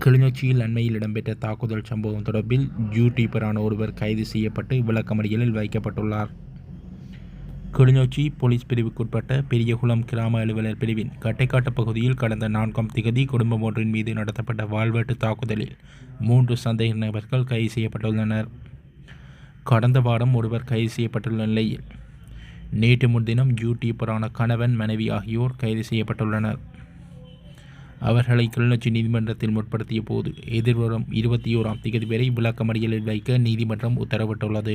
கிளிநொச்சியில் அண்மையில் இடம்பெற்ற தாக்குதல் சம்பவம் தொடர்பில் யூடியூபரான ஒருவர் கைது செய்யப்பட்டு விளக்கமறியலில் வைக்கப்பட்டுள்ளார். கிளிநொச்சி போலீஸ் பிரிவுக்குட்பட்ட பெரியகுளம் கிராம அலுவலர் பிரிவின் கட்டைக்காட்டு பகுதியில் கடந்த 4ஆம் திகதி குடும்பம் ஒன்றின் மீது நடத்தப்பட்ட வாள்வெட்டு தாக்குதலில் 3 சந்தேக நபர்கள் கைது செய்யப்பட்டுள்ளனர். கடந்த வாரம் ஒருவர் கைது செய்யப்பட்டுள்ள நிலையில் நேற்று முன்தினம் யூடியூபரான கணவன், மனைவி ஆகியோர் கைது செய்யப்பட்டுள்ளனர். அவர்களை கிளிநொச்சி நீதிமன்றத்தில் முற்படுத்திய போது எதிர்வரும் 21ஆம் திகதி வரை விளக்கமறியலில் வைக்க நீதிமன்றம் உத்தரவிட்டுள்ளது.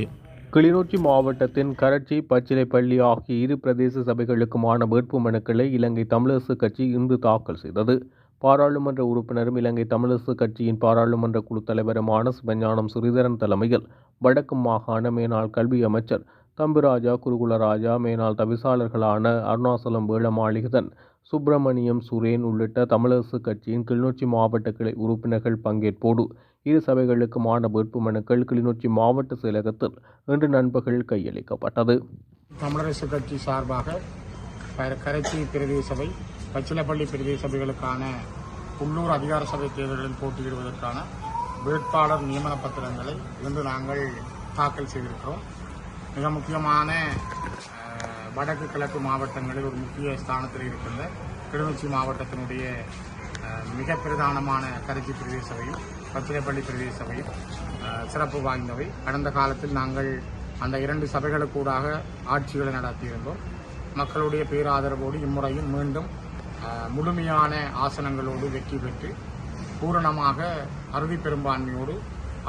கிளிநொச்சி மாவட்டத்தின் கரச்சி, பச்சிலைப்பள்ளி ஆகிய 2 பிரதேச சபைகளுக்குமான வேட்பு மனுக்களை இலங்கை தமிழரசு கட்சி இன்று தாக்கல் செய்தது. பாராளுமன்ற உறுப்பினரும் இலங்கை தமிழரசு கட்சியின் பாராளுமன்ற குழு தலைவருமான சிவஞானம் ஸ்ரீதரன் தலைமையில் வடக்கு மாகாண மேனாள் கல்வி அமைச்சர் தம்பிராஜா குருகுலராஜா, மேனாள் தவிசாளர்களான அருணாசலம் வேளமாளிகதன், சுப்பிரமணியம் சுரேன் உள்ளிட்ட தமிழரசு கட்சியின் கிளிநொச்சி மாவட்ட கிளை உறுப்பினர்கள் பங்கேற்போடு 2 சபைகளுக்குமான வேட்பு மனுக்கள் கிளிநொச்சி மாவட்ட செயலகத்தில் இன்று நண்பகல் கையளிக்கப்பட்டது. தமிழரசு கட்சி சார்பாக கரைச்சி பிரதேச சபை, பச்சிலைப்பள்ளி பிரதேச சபைகளுக்கான உள்ளூர் அதிகார சபை தேர்தல்களில் போட்டியிடுவதற்கான வேட்பாளர் நியமன பத்திரங்களை இன்று நாங்கள் தாக்கல் செய்திருக்கிறோம். மிக முக்கியமான வடக்கு கிழக்கு மாவட்டங்களில் ஒரு முக்கிய ஸ்தானத்தில் இருக்கின்ற கிளிநொச்சி மாவட்டத்தினுடைய மிக பிரதானமான கரைச்சி பிரதேச சபையும் பச்சிலைப்பள்ளி பிரதேச சபையும் சிறப்பு வாய்ந்தவை. கடந்த காலத்தில் நாங்கள் அந்த 2 சபைகளுக்கூடாக ஆட்சிகளை நடத்தியிருந்தோம். மக்களுடைய பேராதரவோடு இம்முறையும் மீண்டும் முழுமையான ஆசனங்களோடு வெற்றி பெற்று பூரணமாக அறுதி பெரும்பான்மையோடு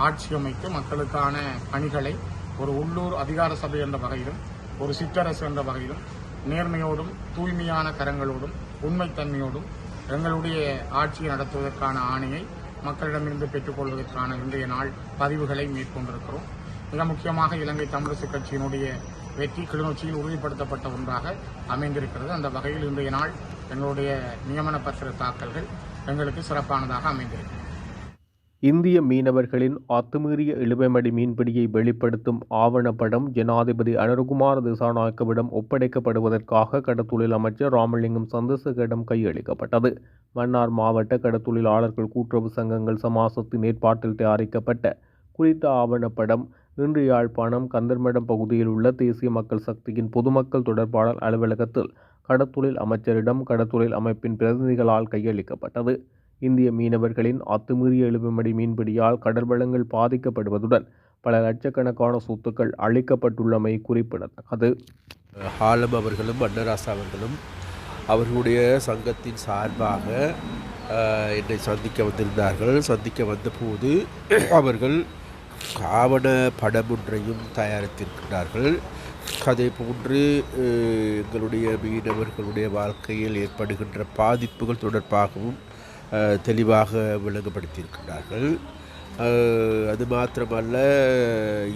ஆட்சி அமைத்து மக்களுக்கான பணிகளை ஒரு உள்ளூர் அதிகார சபை என்ற வகையிலும் ஒரு சிற்றரசு என்ற வகையிலும் நேர்மையோடும் தூய்மையான கரங்களோடும் உண்மைத்தன்மையோடும் எங்களுடைய ஆட்சியை நடத்துவதற்கான ஆணையை மக்களிடமிருந்து பெற்றுக்கொள்வதற்கான இன்றைய நாள் பதிவுகளை மேற்கொண்டிருக்கிறோம். மிக முக்கியமாக இலங்கை தமிழரசு கட்சியினுடைய வெற்றி கிளிநொச்சியில் உறுதிப்படுத்தப்பட்ட ஒன்றாக அமைந்திருக்கிறது. அந்த வகையில் இன்றைய நாள் எங்களுடைய நியமன பத்திர தாக்கல்கள் எங்களுக்கு சிறப்பானதாக அமைந்திருக்கிறது. இந்திய மீனவர்களின் அத்துமீறிய இழுவைமடி மீன்பிடியை வெளிப்படுத்தும் ஆவணப்படம் ஜனாதிபதி அனுரகுமார திசாநாயக்கவிடம் ஒப்படைக்கப்படுவதற்காக கடத்தொழில் அமைச்சர் ராமலிங்கம் சந்திரசேகரிடம் கையளிக்கப்பட்டது. மன்னார் மாவட்ட கடத்தொழிலாளர்கள் கூட்டுறவு சங்கங்கள் சமாசத்தின் ஏற்பாட்டில் தயாரிக்கப்பட்ட குறித்த ஆவணப்படம் இன்று யாழ்ப்பாணம் கந்தர்மடம் பகுதியில் உள்ள தேசிய மக்கள் சக்தியின் பொதுமக்கள் தொடர்பாளர் அலுவலகத்தில் கடத்தொழில் அமைச்சரிடம் கடத்தொழில் அமைப்பின் பிரதிநிதிகளால் கையளிக்கப்பட்டது. இந்திய மீனவர்களின் அத்துமீறிய இழுவைமடி மீன்பிடியால் கடல் வளங்கள் பாதிக்கப்படுவதுடன் பல லட்சக்கணக்கான சொத்துக்கள் அளிக்கப்பட்டுள்ளமை குறிப்பிடத்தக்கது. ஹாலம் அவர்களும் மன்னராசா அவர்களும் அவர்களுடைய சங்கத்தின் சார்பாக என்னை சந்திக்க வந்திருந்தார்கள். சந்திக்க வந்தபோது அவர்கள் ஆவண படம் ஒன்றையும் தயாரித்திருக்கிறார்கள். அதே போன்று எங்களுடைய மீனவர்களுடைய வாழ்க்கையில் ஏற்படுகின்ற பாதிப்புகள் தொடர்பாகவும் தெளிவாக விளங்கப்படுத்தியிருக்கிறார்கள். அது மாத்திரமல்ல,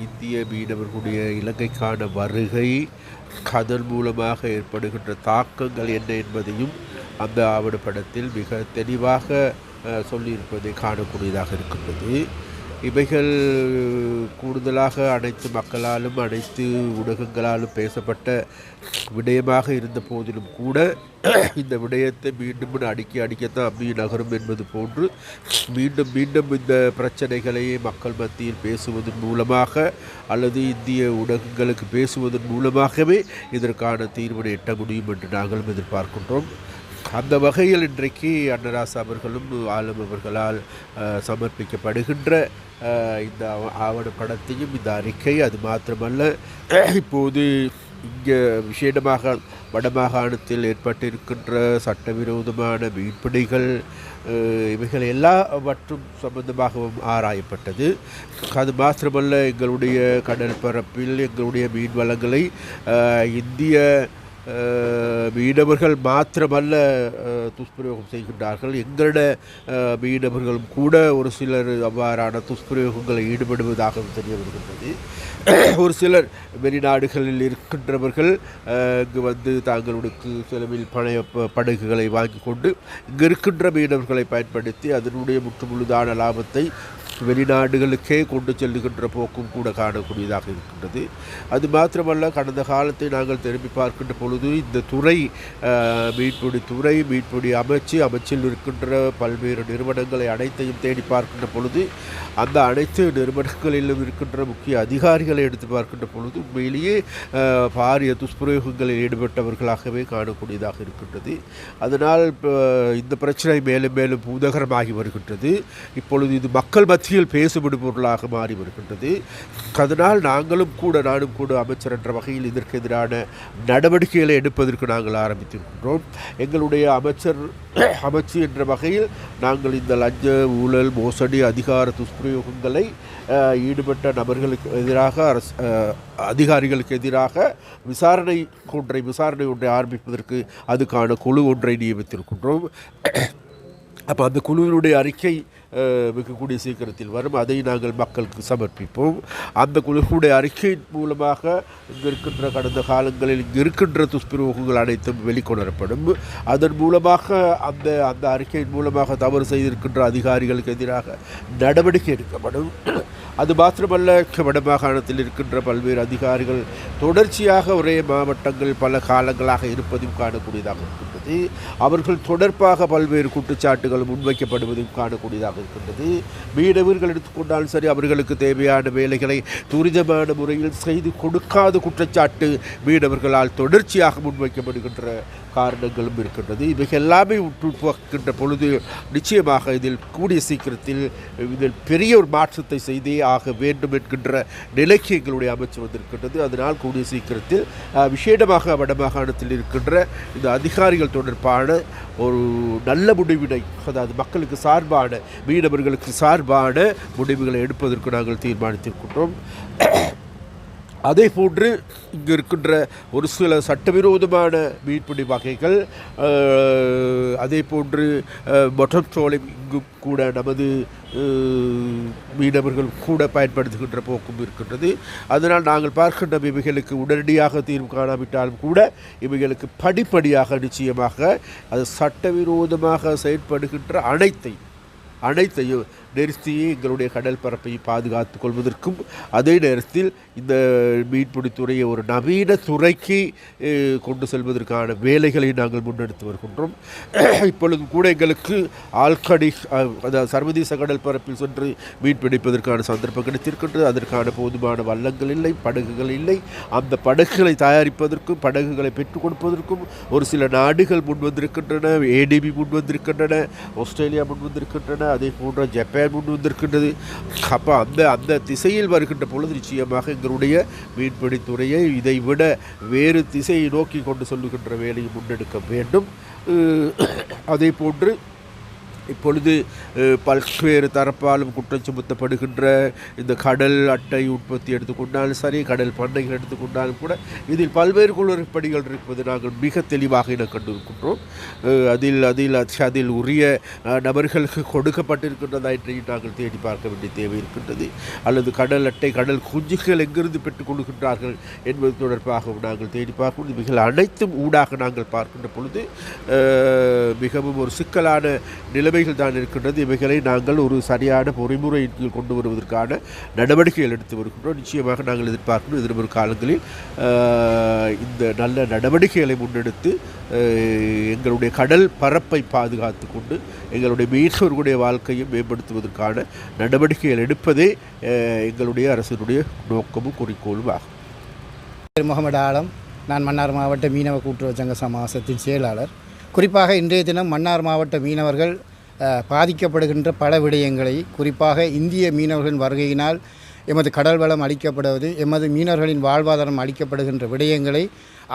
இந்திய மீனவர்களுடைய இலங்கைக்கான வருகை, அதன் மூலமாக ஏற்படுகின்ற தாக்கங்கள் என்ன என்பதையும் அந்த ஆவணப்படத்தில் மிக தெளிவாக சொல்லியிருப்பதை காணக்கூடியதாக இருக்கின்றது. இவைகள் கூடுதலாக அனைத்து மக்களாலும் அனைத்து ஊடகங்களாலும் பேசப்பட்ட விடயமாக இருந்த போதிலும் கூட இந்த விடயத்தை மீண்டும் அடிக்கத்தான் அம்மி நகரும் என்பது போன்று மீண்டும் மீண்டும் இந்த பிரச்சனைகளையே மக்கள் மத்தியில் பேசுவதன் மூலமாக அல்லது இந்திய ஊடகங்களுக்கு பேசுவதன் மூலமாகவே இதற்கான தீர்வினை எட்ட முடியும் என்று நாங்களும் எதிர்பார்க்கின்றோம். அந்த வகையில் இன்றைக்கு அன்னராசா அவர்களும் ஆலம் அவர்களால் சமர்ப்பிக்கப்படுகின்ற இந்த ஆவணப்படத்தையும் இந்த அறிக்கை, அது மாத்திரமல்ல, இப்போது இங்கே விசேடமாக வடமாகாணத்தில் ஏற்பட்டிருக்கின்ற சட்டவிரோதமான மீன்பிடிகள், இவைகள் எல்லாவற்றும் சம்பந்தமாகவும் ஆராயப்பட்டது. அது மாத்திரமல்ல, எங்களுடைய கடல் பரப்பில் எங்களுடைய மீன் வளங்களை இந்திய மீனவர்கள் மாத்திரமல்ல துஷ்பிரயோகம் செய்கின்றார்கள். எங்களோட மீனவர்களும் கூட ஒரு சிலர் அவ்வாறான துஷ்பிரயோகங்களை ஈடுபடுவதாக தெரிய வருகின்றது. ஒரு சிலர் வெளிநாடுகளில் இருக்கின்றவர்கள் இங்கு வந்து தாங்களுக்கு செலவில் பழைய படகுகளை வாங்கி கொண்டு இங்கு இருக்கின்ற மீனவர்களை பயன்படுத்தி அதனுடைய முற்றுமுழுதான லாபத்தை வெளிநாடுகளுக்கே கொண்டு செல்லுகின்ற போக்கும் கூட காணக்கூடியதாக இருக்கின்றது. அது மாத்திரமல்ல, கடந்த காலத்தை நாங்கள் திரும்பி பார்க்கின்ற பொழுது இந்த துறை மீன்பிடி துறை, மீன்பிடி அமைச்சில் இருக்கின்ற பல்வேறு நிறுவனங்களை அனைத்தையும் தேடி பார்க்கின்ற பொழுது அந்த அனைத்து நிறுவனங்களிலும் இருக்கின்ற முக்கிய அதிகாரிகளை எடுத்து பார்க்கின்ற பொழுது உண்மையிலேயே பாரிய துஷ்பிரயோகங்களில் ஈடுபட்டவர்களாகவே காணக்கூடியதாக இருக்கின்றது. அதனால் இந்த பிரச்சனை மேலும் மேலும் பூதகரமாகி வருகின்றது. இப்பொழுது இது மக்கள் மத்தியில் பேசுபடு பொருளாக மாறி வருகின்றது. அதனால் நானும் கூட அமைச்சர் என்ற வகையில் இதற்கு எதிரான நடவடிக்கைகளை எடுப்பதற்கு நாங்கள் ஆரம்பித்திருக்கின்றோம். எங்களுடைய அமைச்சு என்ற வகையில் நாங்கள் இந்த லஞ்ச ஊழல் மோசடி அதிகார துஷ்பிரயோகங்களை ஈடுபட்ட நபர்களுக்கு எதிராக அதிகாரிகளுக்கு எதிராக விசாரணை ஒன்றை ஆரம்பிப்பதற்கு அதுக்கான குழு ஒன்றை நியமித்திருக்கின்றோம். அப்போ அந்த குழுவினுடைய அறிக்கை மிகக்கூடிய சீக்கிரத்தில் வரும். அதை நாங்கள் மக்களுக்கு சமர்ப்பிப்போம். அந்த குழுவுடைய அறிக்கையின் மூலமாக இங்கே இருக்கின்ற கடந்த காலங்களில் இங்கே இருக்கின்ற துஷ்பிரயோகங்கள் அனைத்தும் வெளிக்கொணரப்படும். அதன் மூலமாக அந்த அறிக்கையின் மூலமாக தவறு செய்திருக்கின்ற அதிகாரிகளுக்கு எதிராக நடவடிக்கை எடுக்கப்படும். அது மாத்திரமல்ல, வடமாகாணத்தில் இருக்கின்ற பல்வேறு அதிகாரிகள் தொடர்ச்சியாக ஒரே மாவட்டங்கள் பல காலங்களாக இருப்பதும் காணக்கூடியதாக இருக்கின்றது. அவர்கள் தொடர்பாக பல்வேறு குற்றச்சாட்டுகள் முன்வைக்கப்படுவதும் காணக்கூடியதாக இருக்கின்றது. மீனவர்கள் எடுத்துக்கொண்டாலும் சரி, அவர்களுக்கு தேவையான வேலைகளை துரிதமான முறையில் செய்து கொடுக்காத குற்றச்சாட்டு மீனவர்களால் தொடர்ச்சியாக முன்வைக்கப்படுகின்ற காரணங்களும் இருக்கின்றது. இவைகள் எல்லாமே உற்றுப்பார்க்கின்ற பொழுது நிச்சயமாக இதில் கூடிய சீக்கிரத்தில் இதில் பெரிய ஒரு மாற்றத்தை செய்தே ஆக வேண்டும் என்கின்ற நிலைக்கு எங்களுடைய அமைச்சு வந்திருக்கின்றது. அதனால் கூடிய சீக்கிரத்தில் விசேடமாக வடமாகாணத்தில் இருக்கின்ற இந்த அதிகாரிகள் தொடர்பான ஒரு நல்ல முடிவினை, அதாவது மக்களுக்கு சார்பான மீனவர்களுக்கு சார்பான முடிவுகளை எடுப்பதற்கு நாங்கள் தீர்மானித்திருக்கின்றோம். அதே போன்று இங்கு இருக்கின்ற ஒரு சில சட்டவிரோதமான மீன்பிடி வகைகள், அதே போன்று மொட்டச்சோலை இங்கு கூட நமது மீனவர்கள் கூட பயன்படுத்துகின்ற போக்கும் இருக்கின்றது. அதனால் நாங்கள் பார்க்கின்ற இவைகளுக்கு உடனடியாக தீர்வு காணாவிட்டாலும் கூட இவைகளுக்கு படிப்படியாக நிச்சயமாக அது சட்டவிரோதமாக செயற்படுகின்ற அனைத்தையும் நிறுத்தி எங்களுடைய கடல் பரப்பை பாதுகாத்து கொள்வதற்கும், அதே நேரத்தில் இந்த மீன்பிடித்துறையை ஒரு நவீன துறைக்கு கொண்டு செல்வதற்கான வேலைகளை நாங்கள் முன்னெடுத்து வருகின்றோம். இப்பொழுது கூட எங்களுக்கு ஆழ்கடை, அதாவது சர்வதேச கடல் பரப்பில் சென்று மீன்பிடிப்பதற்கான சந்தர்ப்பம் கிடைத்திருக்கின்றது. அதற்கான போதுமான வள்ளங்கள் இல்லை, படகுகள் இல்லை. அந்த படகுகளை தயாரிப்பதற்கும் படகுகளை பெற்றுக் கொடுப்பதற்கும் ஒரு சில நாடுகள் முன்வந்திருக்கின்றன. ADB முன்வந்திருக்கின்றன, ஆஸ்திரேலியா முன்வந்திருக்கின்றன, அதே போன்ற ஜப்பான் முன் வந்திருக்கின்றது. அப்போ அந்த திசையில் வருகின்ற பொழுது நிச்சயமாக எங்களுடைய மீன்பிடித்துறையை இதைவிட வேறு திசையை நோக்கி கொண்டு சொல்லுகின்ற வேலையை முன்னெடுக்க வேண்டும். அதே போன்று இப்பொழுது பல்வேறு தரப்பாலும் குற்றம் சுமத்தப்படுகின்ற இந்த கடல் அட்டை உற்பத்தி எடுத்துக்கொண்டாலும் சரி, கடல் பண்ணைகள் எடுத்துக்கொண்டாலும் கூட இதில் பல்வேறு குளறுபடிகள் இருப்பது நாங்கள் மிக தெளிவாக என கண்டிருக்கின்றோம். அதில் உரிய நபர்களுக்கு கொடுக்கப்பட்டிருக்கின்றதாயிற்றையும் நாங்கள் தேடி பார்க்க வேண்டிய தேவை இருக்கின்றது. அல்லது கடல் அட்டை, கடல் குஞ்சுகள் எங்கிருந்து பெற்றுக் கொள்கின்றார்கள் என்பது தொடர்பாக நாங்கள் தேடி பார்க்கணும். இவைகள் அனைத்தும் ஊடாக நாங்கள் பார்க்கின்ற பொழுது மிகவும் ஒரு சிக்கலான நிலைமைகள் தான் இருக்கின்றது. இவைகளை நாங்கள் ஒரு சரியான பொறிமுறையின் கீழ் கொண்டு வருவதற்கான நடவடிக்கைகள் எடுத்து வருகின்றோம். நிச்சயமாக நாங்கள் எதிர்பார்க்கணும் எதிர்வரும் காலங்களில் இந்த நல்ல நடவடிக்கைகளை முன்னெடுத்து எங்களுடைய கடல் பரப்பை பாதுகாத்து கொண்டு எங்களுடைய மீனவர்களுடைய வாழ்க்கையை மேம்படுத்துவதற்கான நடவடிக்கைகள் எடுப்பதே எங்களுடைய அரசினுடைய நோக்கமும் குறிக்கோளும் ஆகும். முகமது ஆலம், நான் மன்னார் மாவட்ட மீனவ கூட்டுறவு சங்க சமாசத்தின் செயலாளர். குறிப்பாக இன்றைய தினம் மன்னார் மாவட்ட மீனவர்கள் பாதிக்கப்படுகின்ற பல விடயங்களை, குறிப்பாக இந்திய மீனவர்களின் வருகையினால் எமது கடல் வளம் அளிக்கப்படுவது, எமது மீனவர்களின் வாழ்வாதாரம் அளிக்கப்படுகின்ற விடயங்களை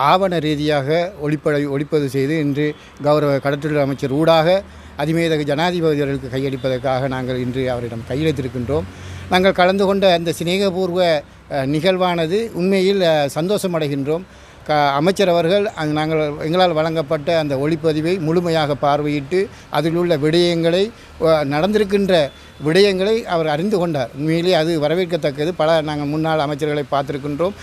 ஆவண ரீதியாக ஒளிப்பது செய்து இன்று கௌரவ கடற்றொழில் அமைச்சர் ஊடாக அதிமேதகு ஜனாதிபதி அவர்களுக்கு கையளிப்பதற்காக நாங்கள் இன்று அவரிடம் கையளித்திருக்கின்றோம். நாங்கள் கலந்து கொண்ட அந்த சிநேகபூர்வ நிகழ்வானது உண்மையில் சந்தோஷமடைகின்றோம். அமைச்சர் அவர்கள் எங்களால் வழங்கப்பட்ட அந்த ஒளிப்பதிவை முழுமையாக பார்வையிட்டு அதில் உள்ள விடயங்களை, நடந்திருக்கின்ற விடயங்களை அவர் அறிந்து கொண்டார். உண்மையிலே அது வரவேற்கத்தக்கது. பல நாங்கள் முன்னாள் அமைச்சர்களை பார்த்திருக்கின்றோம்.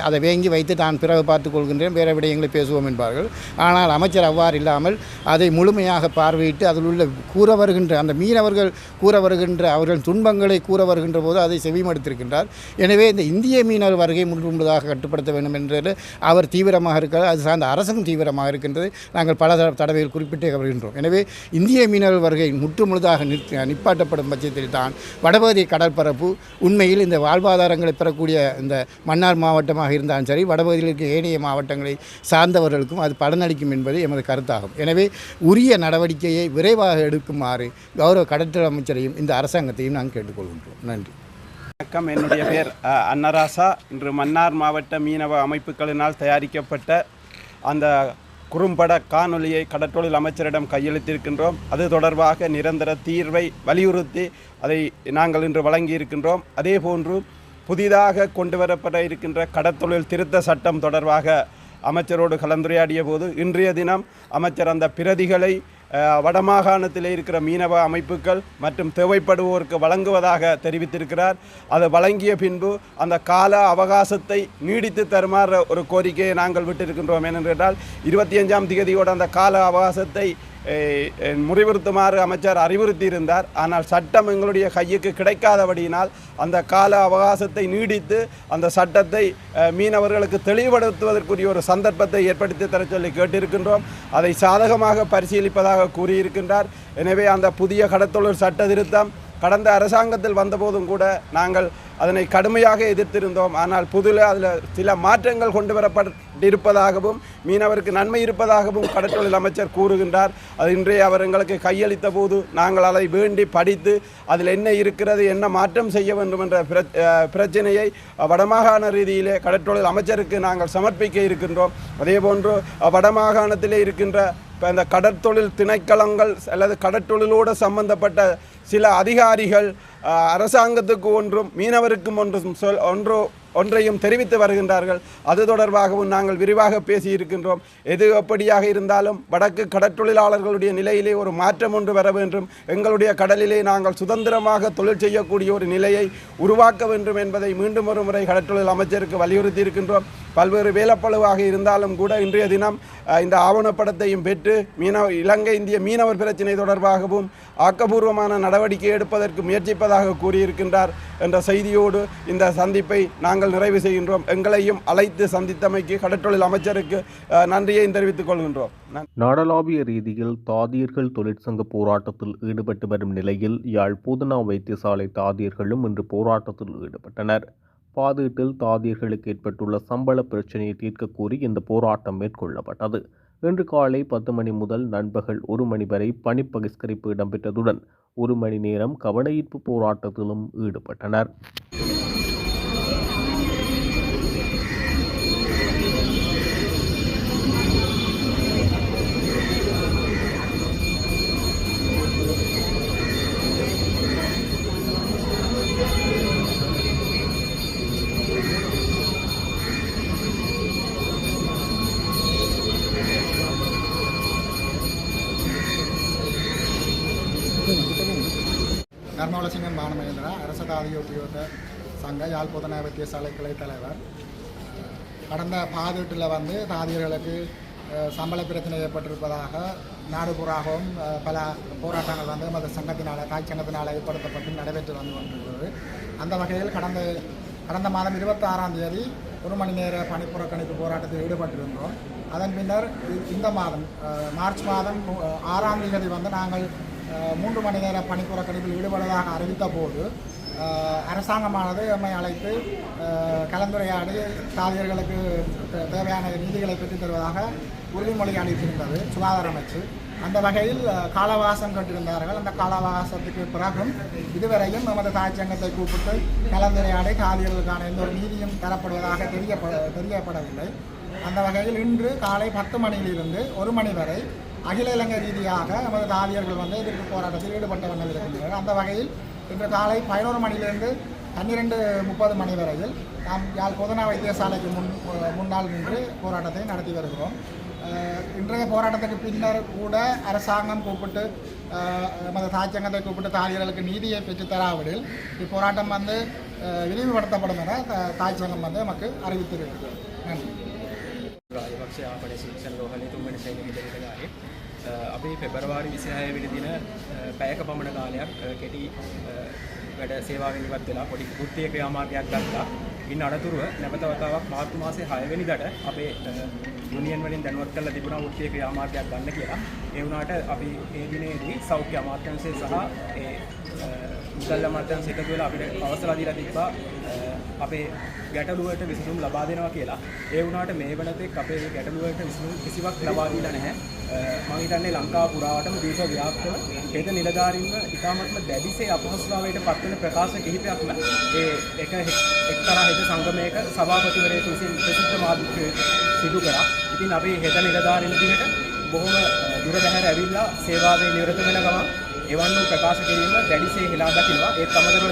அதை வேங்கி வைத்து தான் பிறகு பார்த்துக் கொள்கின்றேன், வேறு விடயங்களை பேசுவோம் என்பார்கள். ஆனால் அமைச்சர் அவ்வாறு இல்லாமல் அதை முழுமையாக பார்வையிட்டு அதில் உள்ள கூற வருகின்ற அந்த மீனவர்கள் கூற வருகின்ற அவர்கள் துன்பங்களை கூற வருகின்ற போது அதை செவிமடுத்திருக்கின்றார். எனவே இந்த இந்திய மீனவர் வருகை முழுமுழுதாக கட்டுப்படுத்த வேண்டும் என்றது அவர் தீவிரமாக இருக்கிறார். அது சார்ந்த அரசும் தீவிரமாக இருக்கின்றது. நாங்கள் பல தடவைகள் குறிப்பிட்டே வருகின்றோம். எனவே இந்திய மீனவர் வருகை முற்றுமுழுதாக நிப்பாட்டப்படும் பட்சத்தில் தான் வடபகுதி கடற்பரப்பு உண்மையில் இந்த வாழ்வாதாரங்களை பெறக்கூடிய இந்த மன்னார் மாவட்டமாக இருந்தாலும் சரி, வடபகுதியில் இருக்க ஏனைய மாவட்டங்களை சார்ந்தவர்களுக்கும் அது பலனளிக்கும் என்பது எமது கருத்தாகும். எனவே உரிய நடவடிக்கையை விரைவாக எடுக்குமாறு கௌரவ கடற்றல் அமைச்சரையும் இந்த அரசாங்கத்தையும் நாங்கள் கேட்டுக்கொள்கின்றோம். நன்றி. வணக்கம். என்னுடைய பேர் அன்னராசா. இன்று மன்னார் மாவட்ட மீனவ அமைப்புகளினால் தயாரிக்கப்பட்ட அந்த குறும்பட காணொலியை கடற்றொழில் அமைச்சரிடம் கையளித்திருக்கின்றோம். அது தொடர்பாக நிரந்தர தீர்வை வலியுறுத்தி அதை நாங்கள் இன்று வழங்கியிருக்கின்றோம். அதேபோன்று புதிதாக கொண்டு வரப்பட இருக்கின்ற கடற்தொழில் திருத்த சட்டம் தொடர்பாக அமைச்சரோடு கலந்துரையாடிய போது இன்றைய தினம் அமைச்சர் அந்த பிரதிகளை வடமாகாணத்தில் இருக்கிற மீனவ அமைப்புகள் மற்றும் தேவைப்படுவோருக்கு வழங்குவதாக தெரிவித்திருக்கிறார். அது வழங்கிய பின்பு அந்த கால அவகாசத்தை நீடித்து தருமாறு ஒரு கோரிக்கையை நாங்கள் விட்டிருக்கின்றோம். ஏனென்றால் 25ஆம் தேதியோடு அந்த கால அவகாசத்தை முறிவுறுத்துமாறு அமைச்சர் அறிவுறுத்தியிருந்தார். ஆனால் சட்டம் எங்களுடைய கையுக்கு கிடைக்காதபடியினால் அந்த கால அவகாசத்தை நீடித்து அந்த சட்டத்தை மீனவர்களுக்கு தெளிவுபடுத்துவதற்குரிய ஒரு சந்தர்ப்பத்தை ஏற்படுத்தி தர சொல்லி கேட்டிருக்கின்றோம். அதை சாதகமாக பரிசீலிப்பதாக கூறியிருக்கின்றார். எனவே அந்த புதிய கடற்தொழில் சட்ட திருத்தம் கடந்த அரசாங்கத்தில் வந்தபோதும் கூட நாங்கள் அதனை கடுமையாக எதிர்த்திருந்தோம். ஆனால் அதில் சில மாற்றங்கள் கொண்டு வரப்பட்டிருப்பதாகவும் மீனவருக்கு நன்மை இருப்பதாகவும் கடற்றொழில் அமைச்சர் கூறுகின்றார். அது இன்றைய அவர் எங்களுக்கு கையளித்த போது நாங்கள் அதை வேண்டி படித்து அதில் என்ன இருக்கிறது, என்ன மாற்றம் செய்ய வேண்டும் என்ற பிரச்சனையை வடமாகாண ரீதியிலே கடற்றொழில் அமைச்சருக்கு நாங்கள் சமர்ப்பிக்க இருக்கின்றோம். அதேபோன்று வடமாகாணத்திலே இருக்கின்ற இப்போ இந்த கடற்தொழில் திணைக்களங்கள் அல்லது கடற்தொழிலோடு சம்பந்தப்பட்ட சில அதிகாரிகள் அரசாங்கத்துக்கு ஒன்றும் மீனவருக்கும் ஒன்றையும் தெரிவித்து வருகின்றார்கள். அது தொடர்பாகவும் நாங்கள் விரிவாக பேசியிருக்கின்றோம். எது எப்படியாக இருந்தாலும் வடக்கு கடற்தொழிலாளர்களுடைய நிலையிலே ஒரு மாற்றம் ஒன்று வர வேண்டும், எங்களுடைய கடலிலே நாங்கள் சுதந்திரமாக தொழில் செய்யக்கூடிய ஒரு நிலையை உருவாக்க வேண்டும் என்பதை மீண்டும் ஒரு முறை கடற்தொழில் அமைச்சருக்கு வலியுறுத்தி இருக்கின்றோம். பல்வேறு வேலைப்பளுவாக இருந்தாலும் கூட இன்றைய தினம் இந்த ஆவணப்படத்தையும் பெற்று இலங்கை இந்திய மீனவர் பிரச்சினை தொடர்பாகவும் ஆக்கப்பூர்வமான நடவடிக்கை எடுப்பதற்கு முயற்சிப்பதாக கூறியிருக்கின்றார் என்ற செய்தியோடு இந்த சந்திப்பை நாங்கள் நிறைவு செய்கின்றோம். எங்களையும் அழைத்து சந்தித்தமைக்கு கடற்றொழில் அமைச்சருக்கு நன்றியை தெரிவித்துக் கொள்கின்றோம். நாடளாவிய ரீதியில் தாதியர்கள் தொழிற்சங்க போராட்டத்தில் ஈடுபட்டு வரும் நிலையில் யாழ் பூதனா வைத்தியசாலை தாதியர்களும் இன்று போராட்டத்தில் ஈடுபட்டனர். பாதீட்டில் தாதியர்களுக்கு ஏற்பட்டுள்ள சம்பள பிரச்சினையை தீர்க்க கோரி இந்த போராட்டம் மேற்கொள்ளப்பட்டது. இன்று காலை 10 மணி முதல் நண்பகல் 1 மணி வரை பணி பகிஷ்கரிப்பு இடம்பெற்றதுடன் 1 மணி நேரம் கவனஈர்ப்பு போராட்டத்திலும் ஈடுபட்டனர். நர்மவளசிங்கம் பானமேந்திரா, அரச தாதிய உத்தியோக சங்க யாழ் பூதனா வைத்தியசாலை கிளை தலைவர். கடந்த பாதீட்டில் தாதியர்களுக்கு சம்பள பிரச்சனை ஏற்பட்டிருப்பதாக நாடு பூராகவும் பல போராட்டங்கள் மத சங்கத்தினால் தாய் சங்கத்தினால் ஏற்படுத்தப்பட்டு நடைபெற்று வந்து கொண்டிருக்கிறது. அந்த வகையில் கடந்த மாதம் 26ஆம் தேதி 1 மணி நேர பணிப்புறக்கணிப்பு போராட்டத்தில் ஈடுபட்டிருந்தோம். அதன் பின்னர் இந்த மாதம் மார்ச் மாதம் 6ஆம் தேதி நாங்கள் 3 மணி நேர பணிப்புறக்கணிப்பில் ஈடுபடுவதாக அறிவித்த போது அரசாங்கமானது நம்மை அழைத்து கலந்துரையாடி தாதியர்களுக்கு தேவையான நீதிகளை பெற்றுத் தருவதாக உறுதிமொழி அளித்திருந்தது சுகாதார அமைச்சு. அந்த வகையில் காலவாசம் கேட்டிருந்தார்கள். அந்த காலவாசத்துக்கு பிறகும் இதுவரையும் நமது தாய்ச்சங்கத்தை கூப்பிட்டு கலந்துரையாடி தாதியர்களுக்கான எந்த ஒரு நீதியும் தரப்படுவதாக தெரியப்படவில்லை. அந்த வகையில் இன்று காலை 10 மணியிலிருந்து 1 மணி வரை அகில இலங்கை ரீதியாக நமது தாதியர்கள் எதிர்ப்பு போராட்டத்தில் ஈடுபட்ட வண்ணம் இருக்கின்றனர். அந்த வகையில் இன்று காலை 11 மணியிலிருந்து 12:30 மணி வரையில் நாம் யாழ் பூதனா வைத்தியசாலைக்கு முன்னால் நின்று போராட்டத்தை நடத்தி வருகிறோம். இன்றைய போராட்டத்துக்கு பின்னர் கூட அரசாங்கம் கூப்பிட்டு நமது தாய்ச்சங்கத்தை கூப்பிட்டு தாதியர்களுக்கு நீதியை பெற்றுத்தராவிடில் இப்போராட்டம் வந்து விரிவுபடுத்தப்படும் என தாய்ச்சங்கம் வந்து நமக்கு அறிவித்திருக்கிறது. நன்றி. රාජපක්ෂ ආපනය සුවිසන රෝහලේ තුන්වෙනි සෛනික විදේශකාරයෙක් අපි පෙබරවාරි 26 වෙනි දින පැයක පමණ කාලයක් කෙටි වැඩ සේවාවෙන් ඉවත් වෙලා පොඩි වෘත්තීය ක්‍රියාමාර්ගයක් ගත්තා. ඉන් අනතුරුව නැවත වතාවක් මාර්තු මාසයේ 6 වෙනිදාට අපේ යුනියන් වලින් දැනුවත් කරලා තිබුණා වෘත්තීය ක්‍රියාමාර්ගයක් ගන්න කියලා. ඒ වුණාට අපි ඒ දිනේදී සෞඛ්‍ය අමාත්‍යාංශය සහ ඒ මුදල් අමාත්‍යාංශය එකතු වෙලා අපිට අවසර දීලා තිබ්බා අපේ ගැටලුවට විසඳුම් ලබා දෙනවා කියලා. ඒ වුණාට මේ වෙනතෙක් අපේ ගැටලුවට විසඳුම් කිසිවක් ලබා දීලා නැහැ. මම හිතන්නේ ලංකාව පුරාවටම දීර්ඝ ව්‍යාප්තව හේත නිලධාරීන්ව ඉතාමත්ම දැඩිසේ අපහසුතාවයට පත්වන ප්‍රකාශ කිහිපයක්ම ඒ එක්තරා හේත සංගමයක සභාපතිවරයෙකු විසින් ප්‍රසිද්ධ මාධ්‍යයේ සිදු කරා. ඉතින් අපි හේත නිලධාරීන් විදිහට බොහොම දුර බැහැර ඇවිල්ලා සේවාවේ නිරත වෙන ගමන් එවන් වූ ප්‍රකාශ කිරීම දැඩිසේ හෙලා දකිනවා. ඒත් අමතරව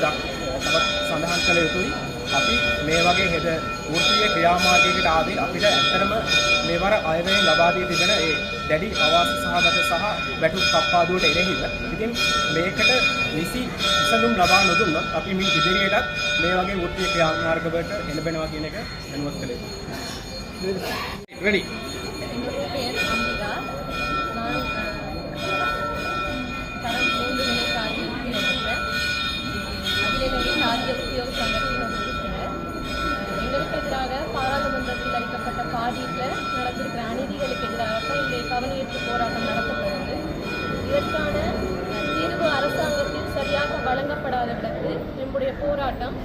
තවත් සඳහන් කළ යුතුයි අපි මේ වගේ හෙද වෘත්තීය ක්‍රියාමාර්ගයකට ආදී අපිට ඇත්තටම මේවර අයවැයෙන් ලබා දී තිබෙන ඒ දැඩි අවාසි සහගත සහ වැටුප් කප්පාදුවට එරෙහිව ඉතින් මේකට නිසි විසඳුම් ලබා නොදුන්නොත් අපි මේ ඉදිරියටත් මේ වගේ වෘත්තීය ක්‍රියාමාර්ග වලට එළඹෙනවා කියන එක දැනුවත් කළ යුතුයි. Ready? பாராளுமன்றத்தில் அளிக்கப்பட்ட பாதியில் நடந்திருக்கிற அநீதிகளுக்கு எதிராக இன்றைய கவனஈர்ப்பு போராட்டம் நடத்தப்படுகிறது. இதற்கான தீர்வு அரசாங்கத்தில் சரியாக வழங்கப்படாத விடத்து நம்முடைய போராட்டம்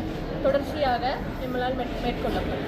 தொடர்ச்சியாக நம்மளால் மேற்கொள்ளப்படும்.